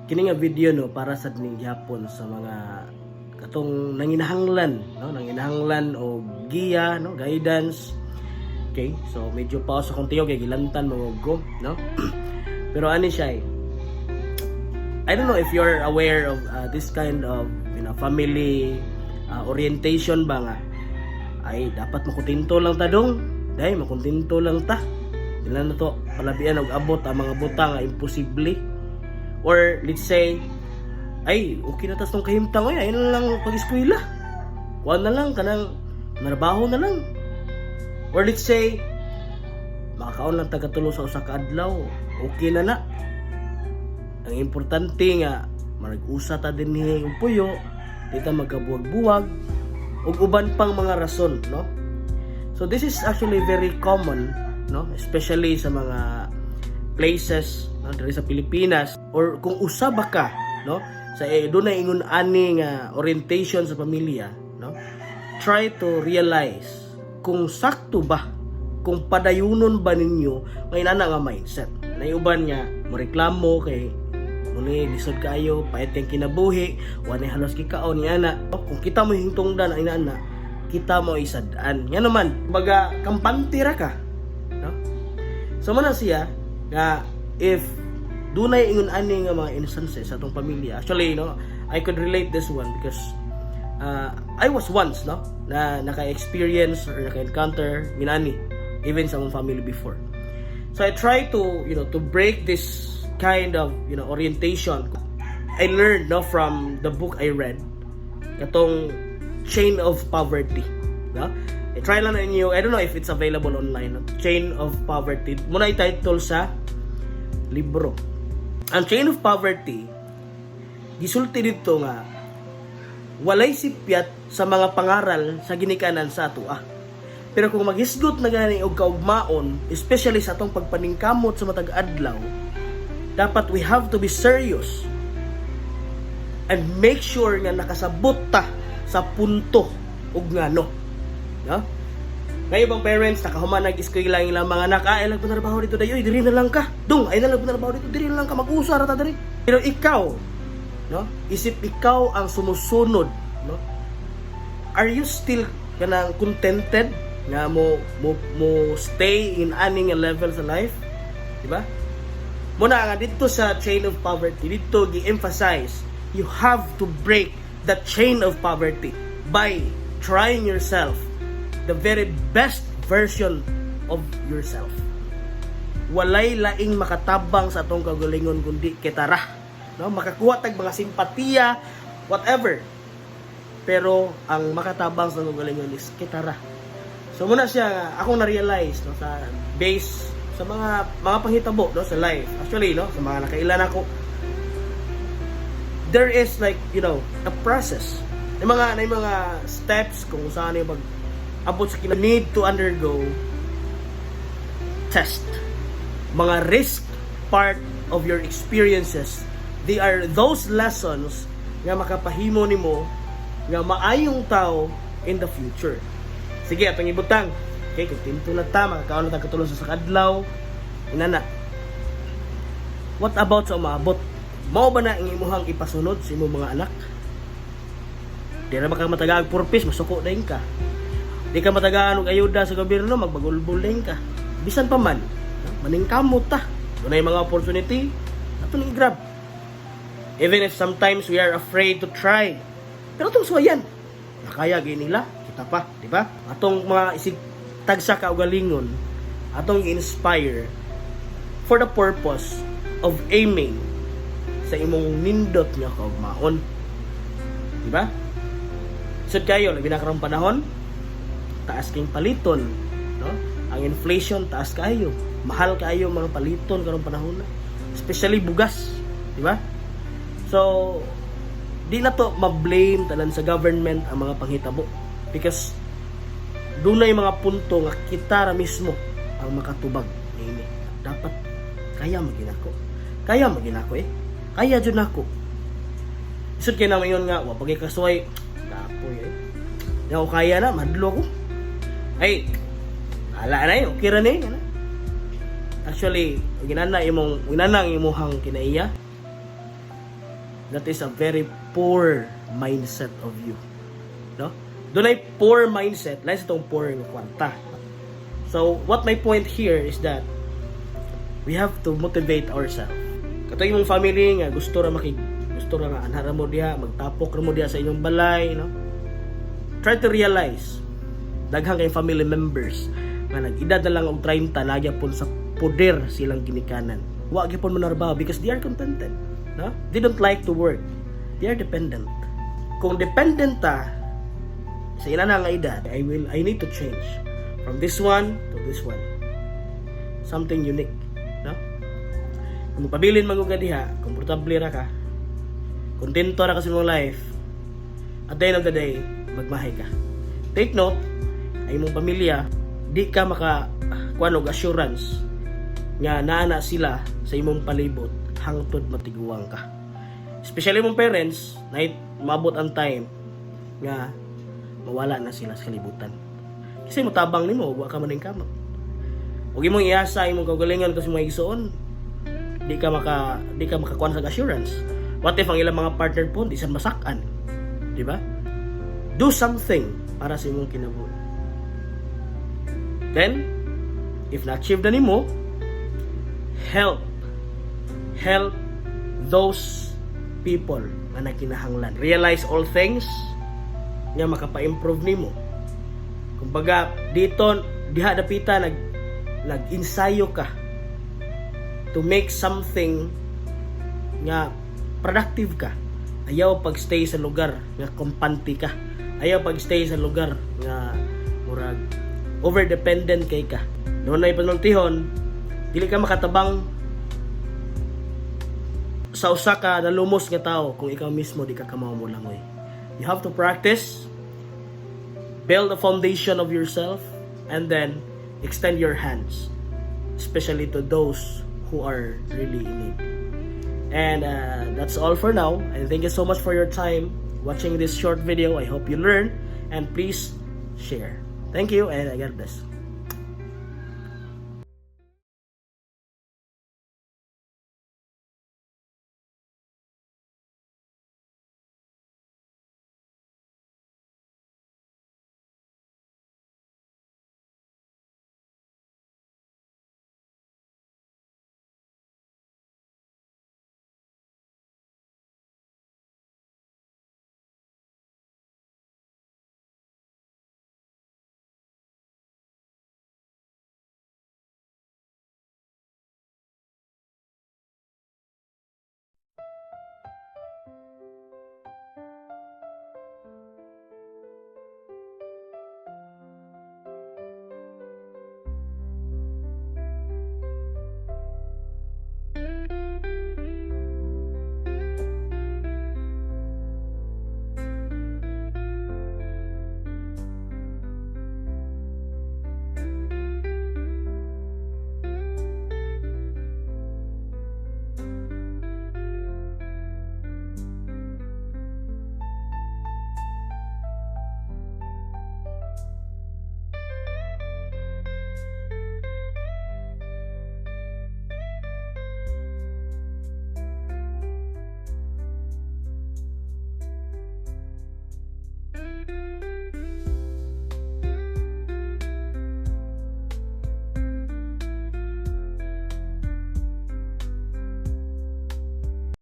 kini nga video no para sa dining gyapon sa mga katong nanginahanglan no, nanginahanglan o giya no, guidance. Okay, so medyo pause akong tiyo kay gilantan mo go no. Pero ani siya I don't know if you're aware of this kind of family orientation ba nga ay dapat makutinto lang ta dong dai makutinto lang ta ilan na to palabian og abot ang mga butang nga imposible. Or let's say, ay, okay na tas tong kahimtang ay, ayun lang pag-eskwela. Kuha na lang, kanang marabaho na lang. Or let's say, makakaon lang tagatulong sa usa ka adlaw, okay na na. Ang importante nga, marag-usa ta din ni puyo, di ta magkabuwag-buwag, ug uban pang mga rason, no? So this is actually very common, no? Especially sa mga places no, diri sa Pilipinas, or kung usaba ka no sa doon na ingon ani nga orientation sa pamilya no, try to realize kung sakto ba, kung padayunon ba ninyo may nana nga mindset na uban nga moreklamo kay muni lisod kayo payat kang kinabuhi wala halos kikaon ni ana no? Kung kita mo hingtungdan ang inana kita mo isadaan nga naman baga kampante ra ka no. So man siya nga if dunay ingon ani nga mga instances sa atong pamilya. Actually no, I could relate this one because I was once no na naka-experience or naka-encounter minani even sa mong family before. So I try to to break this kind of orientation. I learned no from the book I read katong Chain of Poverty no. I-try lang ninyo, I don't know if it's available online, no? Chain of Poverty. Muna i-title sa libro. Ang Chain of Poverty, gisulti dito nga, walay sipyat sa mga pangaral sa ginikanan sa atua. Pero kung maghisgot na gani og kaugmaon, especially sa atong pagpaningkamot sa matag adlaw, dapat we have to be serious and make sure nga nakasabot ta sa punto ug ngano. No? Ngayon bang parents nakahuman nag-eskwela lang ilang mga anak ay lang trabaho dito dayo diri na lang ka dong ay na lang trabaho dito diri na lang ka mag-usa ra ta diri. Pero ikaw no isip ikaw ang sumusunod no, are you still kanang contented nga mo stay in aning level sa life, di ba? Muna nga dito sa Chain of Poverty dito gi-emphasize you have to break the chain of poverty by trying yourself the very best version of yourself. Walay laing makatabang sa atong kagalingon kundi kitara. No, makakuha tag mga simpatiya, whatever. Pero ang makatabang sa kagalingon is kitara. So muna siya ako na-realize no sa base sa mga panghitabo no sa life. Actually no sa mga nakailan ako there is like a process. May mga steps kung saan yung abot sa need to undergo test. Mga risk part of your experiences. They are those lessons nga makapahimo nimo nga maayong tao in the future. Sige, atong ibutang. Okay, kung tinto na ta, makakaon na ta katulong sa sakadlaw. Inana. What about sa umaabot? Mao ba na ang imuhang ipasunod sa imong mga anak? Di na ba ka matagaag purpose, masuko na ka. Di ka matagaan og ayuda sa gobyerno, magbagulbul ka. Bisan pa man, maningkamot ta. Dunay mga opportunity, ato ning grab. Even if sometimes we are afraid to try. Pero itong suwayan, nakaya gini nila, kita pa, di ba? Atong mga isig tagsa kaugalingon, atong inspire for the purpose of aiming sa imong nindot nga kaugmaon. Di ba? So kayo, labi na karong panahon, taas kayong paliton, no? Ang inflation taas kayo, mahal kayo mga paliton karong panahon na, especially bugas, di ba? So di na to ma-blame tanan sa government ang mga panghitabo because dunay mga punto nga kita ra mismo ang makatubag niini. Dapat kaya maginako kaya jud nako isod kay na mayon nga wa pagay kasuway dapoy di ako kaya na madlo ko. Ay, ala na yun. Okay ra na yun. Actually, ginana ang imuhang kinaiya. that is a very poor mindset of you. No? Doon ay poor mindset, less itong poor ng kwarta. So, what my point here is that we have to motivate ourselves. Kato yung family nga gusto ra nga anhara mo diha, magtapok ra mo diha sa inyong balay, no? Try to realize daghang kay family members nga nag-edad na lang og 30 nagya pon sa poder silang ginikanan. Wa gyapon mo narbaho because they are contented, no? They don't like to work. They are dependent. Kung dependent ta sa ila na nga edad, I need to change from this one to this one. Something unique, no? Kung pabilin magugad diha, komportable ra ka, kontento ra ka sa imong life, at the end of the day, magmahay ka. Take note, ay imong pamilya, di ka makakuan og assurance nga naana sila sa imong palibot hangtod matiguang ka. Especially imong parents, na mabot ang time nga mawala na sila sa kalibutan. Kasi mutabang nimo, wa ka maning kamot. Ug imong iasa imong kaugalingon kasi mga igsoon, di ka makakuan sa assurance. What if ang ilang mga partner po di sa masakan? Di ba? Do something para sa imong kinabuhi. Then, if na-achieve na nimo, help those people na nakinahanglan. Realize all things nga makapa-improve nimo. Kumbaga, dito diha dapita nag-ensayo ka to make something nga productive ka. Ayaw pag-stay sa lugar nga kumpante ka. Ayaw pag-stay sa lugar nga murag over-dependent kay ka. Noon na ipanultihon, dili ka makatabang sa usa ka nalumos nga tao kung ikaw mismo di ka kamaw mo langoy. You have to practice, build a foundation of yourself, and then extend your hands, especially to those who are really in need. And that's all for now. And thank you so much for your time watching this short video. I hope you learn, and please share. Thank you, and God bless.